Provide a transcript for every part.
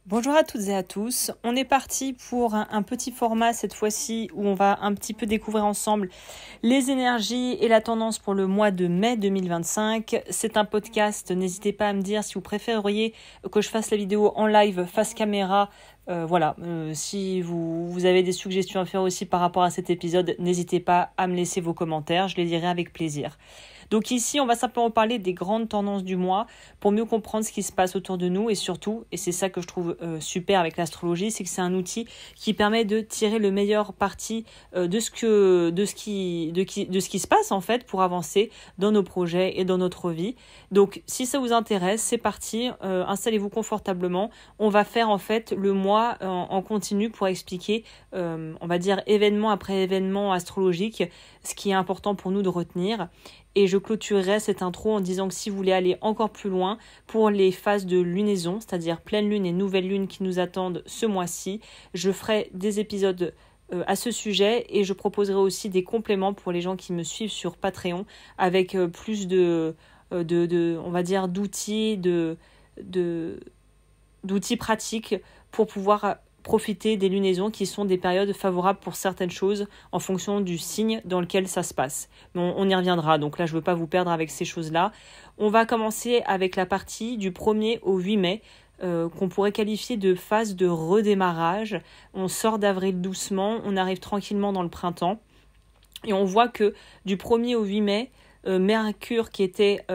Bonjour à toutes et à tous, on est parti pour un petit format cette fois-ci où on va un petit peu découvrir ensemble les énergies et la tendance pour le mois de mai 2025. C'est un podcast, n'hésitez pas à me dire si vous préféreriez que je fasse la vidéo en live face caméra. Si vous avez des suggestions à faire aussi par rapport à cet épisode, n'hésitez pas à me laisser vos commentaires, je les lirai avec plaisir. Donc ici, on va simplement parler des grandes tendances du mois pour mieux comprendre ce qui se passe autour de nous et surtout, et c'est ça que je trouve super avec l'astrologie, c'est que c'est un outil qui permet de tirer le meilleur parti de ce qui se passe en fait pour avancer dans nos projets et dans notre vie. Donc si ça vous intéresse, c'est parti, installez-vous confortablement. On va faire en fait le mois en continu pour expliquer, on va dire événement après événement astrologique, ce qui est important pour nous de retenir. Et je clôturerai cette intro en disant que si vous voulez aller encore plus loin pour les phases de lunaison, c'est-à-dire pleine lune et nouvelle lune qui nous attendent ce mois-ci, je ferai des épisodes à ce sujet et je proposerai aussi des compléments pour les gens qui me suivent sur Patreon avec plus on va dire d'outils pratiques pour pouvoir profiter des lunaisons qui sont des périodes favorables pour certaines choses en fonction du signe dans lequel ça se passe. Mais on y reviendra, donc là je ne veux pas vous perdre avec ces choses-là. On va commencer avec la partie du 1er au 8 mai, qu'on pourrait qualifier de phase de redémarrage. On sort d'avril doucement, on arrive tranquillement dans le printemps. Et on voit que du 1er au 8 mai, Mercure qui était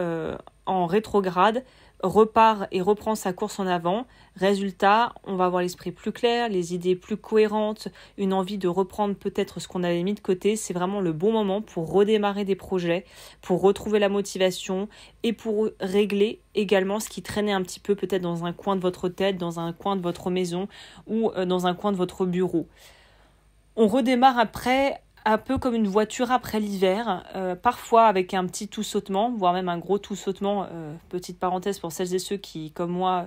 en rétrograde repart et reprend sa course en avant. Résultat, on va avoir l'esprit plus clair, les idées plus cohérentes, une envie de reprendre peut-être ce qu'on avait mis de côté. C'est vraiment le bon moment pour redémarrer des projets, pour retrouver la motivation et pour régler également ce qui traînait un petit peu peut-être dans un coin de votre tête, dans un coin de votre maison ou dans un coin de votre bureau. On redémarre après un peu comme une voiture après l'hiver, parfois avec un petit tout-sautement, voire même un gros tout-sautement. Petite parenthèse pour celles et ceux qui, comme moi,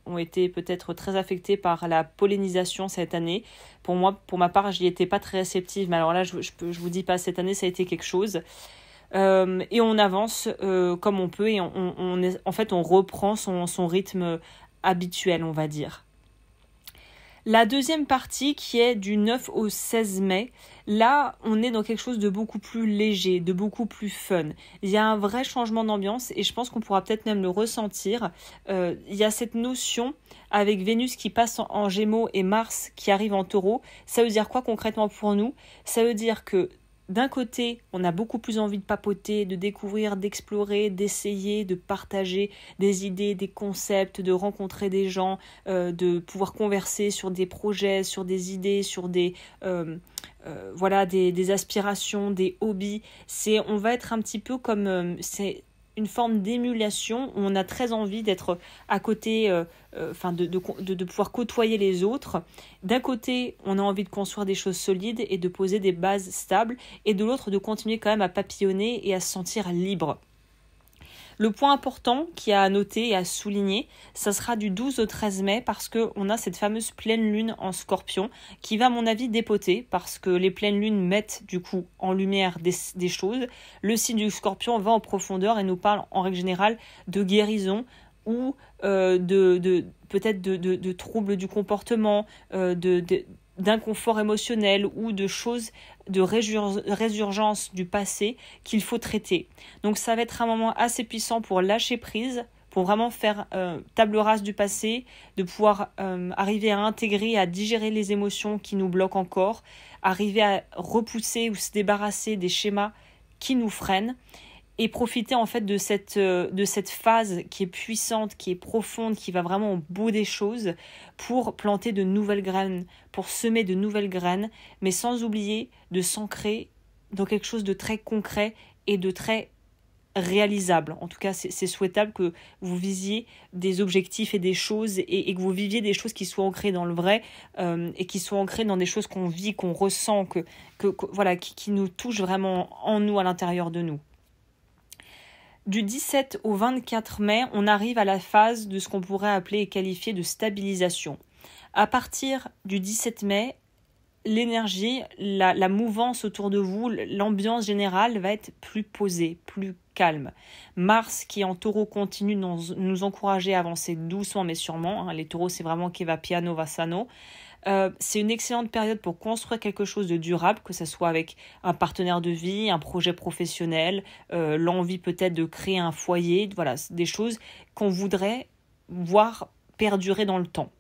ont été peut-être très affectés par la pollinisation cette année. Pour moi, pour ma part, je n'y étais pas très réceptive, mais alors là, je vous dis pas, cette année, ça a été quelque chose. Et on avance comme on peut et on reprend son rythme habituel, on va dire. La deuxième partie qui est du 9 au 16 mai, là on est dans quelque chose de beaucoup plus léger, de beaucoup plus fun. Il y a un vrai changement d'ambiance et je pense qu'on pourra peut-être même le ressentir. Il y a cette notion avec Vénus qui passe en Gémeaux et Mars qui arrive en Taureau. Ça veut dire quoi concrètement pour nous ? Ça veut dire que d'un côté, on a beaucoup plus envie de papoter, de découvrir, d'explorer, d'essayer, de partager des idées, des concepts, de rencontrer des gens, de pouvoir converser sur des projets, sur des idées, sur des aspirations, des hobbies. On va être un petit peu comme c'est une forme d'émulation où on a très envie d'être à côté, de pouvoir côtoyer les autres. D'un côté, on a envie de construire des choses solides et de poser des bases stables, et de l'autre, de continuer quand même à papillonner et à se sentir libre. Le point important qu'il y a à noter et à souligner, ça sera du 12 au 13 mai parce qu'on a cette fameuse pleine lune en Scorpion qui va à mon avis dépoter parce que les pleines lunes mettent du coup en lumière des choses. Le signe du Scorpion va en profondeur et nous parle en règle générale de guérison ou peut-être de troubles du comportement, d'inconfort émotionnel ou de choses de résurgence du passé qu'il faut traiter. Donc ça va être un moment assez puissant pour lâcher prise, pour vraiment faire table rase du passé, de pouvoir arriver à intégrer, à digérer les émotions qui nous bloquent encore, arriver à repousser ou se débarrasser des schémas qui nous freinent et profiter en fait de cette phase qui est puissante, qui est profonde, qui va vraiment au bout des choses pour planter de nouvelles graines, pour semer de nouvelles graines, mais sans oublier de s'ancrer dans quelque chose de très concret et de très réalisable. En tout cas, c'est souhaitable que vous visiez des objectifs et des choses et que vous viviez des choses qui soient ancrées dans le vrai et qui soient ancrées dans des choses qu'on vit, qu'on ressent, qui nous touchent vraiment en nous, à l'intérieur de nous. Du 17 au 24 mai, on arrive à la phase de ce qu'on pourrait appeler et qualifier de stabilisation. À partir du 17 mai, l'énergie, la mouvance autour de vous, l'ambiance générale va être plus posée, plus calme. Mars qui en taureau continue de nous encourager à avancer doucement mais sûrement. Les taureaux, c'est vraiment che va piano va sano. C'est une excellente période pour construire quelque chose de durable, que ce soit avec un partenaire de vie, un projet professionnel, l'envie peut-être de créer un foyer, voilà, des choses qu'on voudrait voir perdurer dans le temps.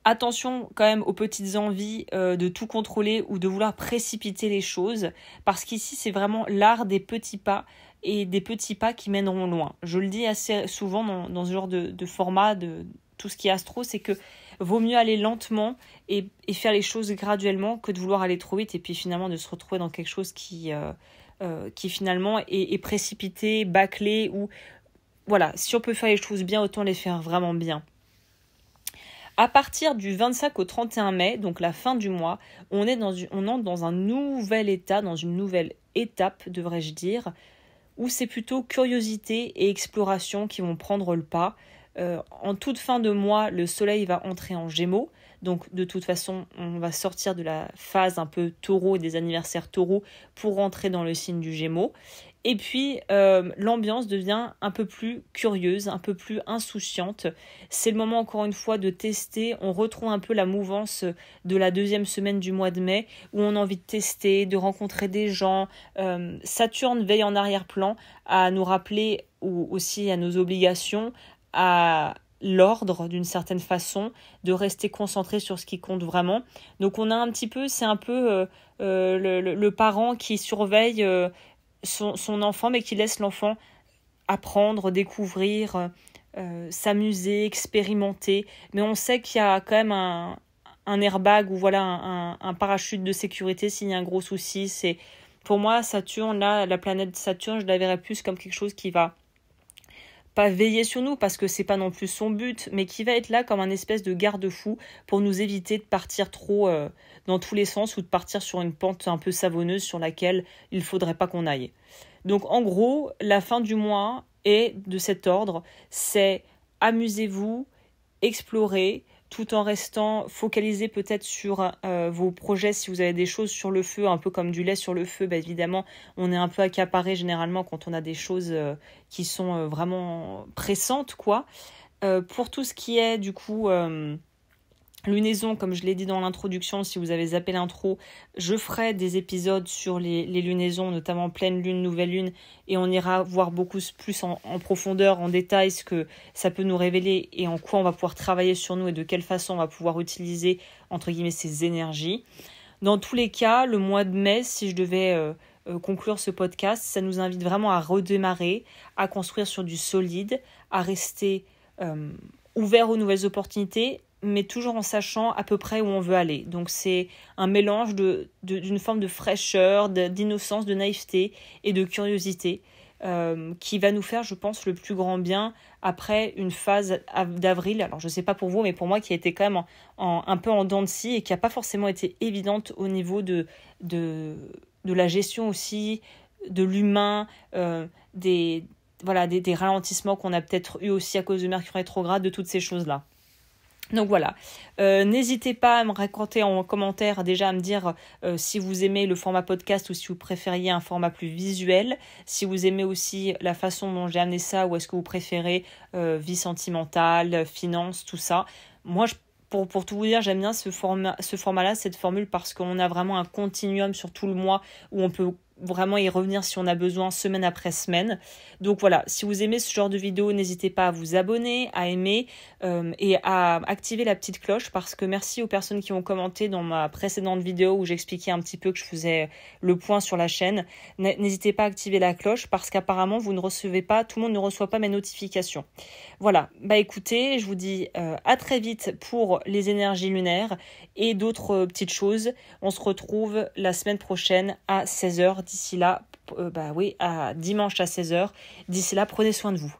Attention quand même aux petites envies de tout contrôler ou de vouloir précipiter les choses, parce qu'ici c'est vraiment l'art des petits pas et des petits pas qui mèneront loin. Je le dis assez souvent dans ce genre de format, de tout ce qui est astro, c'est que vaut mieux aller lentement et faire les choses graduellement que de vouloir aller trop vite et puis finalement de se retrouver dans quelque chose qui finalement est précipité, bâclé, ou voilà, si on peut faire les choses bien, autant les faire vraiment bien. À partir du 25 au 31 mai, donc la fin du mois, on entre dans un nouvel état, dans une nouvelle étape, devrais-je dire, où c'est plutôt curiosité et exploration qui vont prendre le pas. En toute fin de mois, le soleil va entrer en Gémeaux. Donc de toute façon, on va sortir de la phase un peu taureau et des anniversaires taureaux pour rentrer dans le signe du Gémeaux. Et puis, l'ambiance devient un peu plus curieuse, un peu plus insouciante. C'est le moment, encore une fois, de tester. On retrouve un peu la mouvance de la deuxième semaine du mois de mai, où on a envie de tester, de rencontrer des gens. Saturne veille en arrière-plan à nous rappeler, ou aussi à nos obligations, à l'ordre d'une certaine façon, de rester concentré sur ce qui compte vraiment. Donc on a un petit peu, c'est un peu le parent qui surveille son enfant, mais qui laisse l'enfant apprendre, découvrir, s'amuser, expérimenter. Mais on sait qu'il y a quand même un airbag ou voilà un parachute de sécurité s'il y a un gros souci. C'est, pour moi, Saturne, là, la planète Saturne, je la verrais plus comme quelque chose qui va pas veiller sur nous parce que c'est pas non plus son but, mais qui va être là comme un espèce de garde-fou pour nous éviter de partir trop dans tous les sens ou de partir sur une pente un peu savonneuse sur laquelle il faudrait pas qu'on aille. Donc en gros, la fin du mois est de cet ordre, c'est amusez-vous, explorez, tout en restant focalisé peut-être sur vos projets. Si vous avez des choses sur le feu, un peu comme du lait sur le feu, bah évidemment, on est un peu accaparé généralement quand on a des choses qui sont vraiment pressantes, quoi. Pour tout ce qui est, du coup, lunaison, comme je l'ai dit dans l'introduction, si vous avez zappé l'intro, je ferai des épisodes sur les lunaisons, notamment pleine lune, nouvelle lune, et on ira voir beaucoup plus en profondeur, en détail, ce que ça peut nous révéler et en quoi on va pouvoir travailler sur nous et de quelle façon on va pouvoir utiliser, entre guillemets, ces énergies. Dans tous les cas, le mois de mai, si je devais conclure ce podcast, ça nous invite vraiment à redémarrer, à construire sur du solide, à rester ouvert aux nouvelles opportunités, mais toujours en sachant à peu près où on veut aller. Donc c'est un mélange d'une forme de fraîcheur, d'innocence, de naïveté et de curiosité qui va nous faire, je pense, le plus grand bien après une phase d'avril. Alors je ne sais pas pour vous, mais pour moi qui a été quand même un peu en dents de scie et qui n'a pas forcément été évidente au niveau de la gestion aussi, de l'humain, des ralentissements qu'on a peut-être eu aussi à cause de Mercure rétrograde, de toutes ces choses-là. Donc voilà, n'hésitez pas à me raconter en commentaire, déjà à me dire si vous aimez le format podcast ou si vous préfériez un format plus visuel, si vous aimez aussi la façon dont j'ai amené ça ou est-ce que vous préférez vie sentimentale, finance, tout ça. Moi, pour tout vous dire, j'aime bien ce format-là, cette formule, parce qu'on a vraiment un continuum sur tout le mois où on peut vraiment y revenir si on a besoin, semaine après semaine. Donc voilà, si vous aimez ce genre de vidéo, n'hésitez pas à vous abonner, à aimer et à activer la petite cloche, parce que merci aux personnes qui ont commenté dans ma précédente vidéo où j'expliquais un petit peu que je faisais le point sur la chaîne. N'hésitez pas à activer la cloche parce qu'apparemment vous ne recevez pas, tout le monde ne reçoit pas mes notifications. Voilà, bah écoutez, je vous dis à très vite pour les énergies lunaires et d'autres petites choses. On se retrouve la semaine prochaine à 16h. D'ici là, à dimanche à 16h. D'ici là, prenez soin de vous.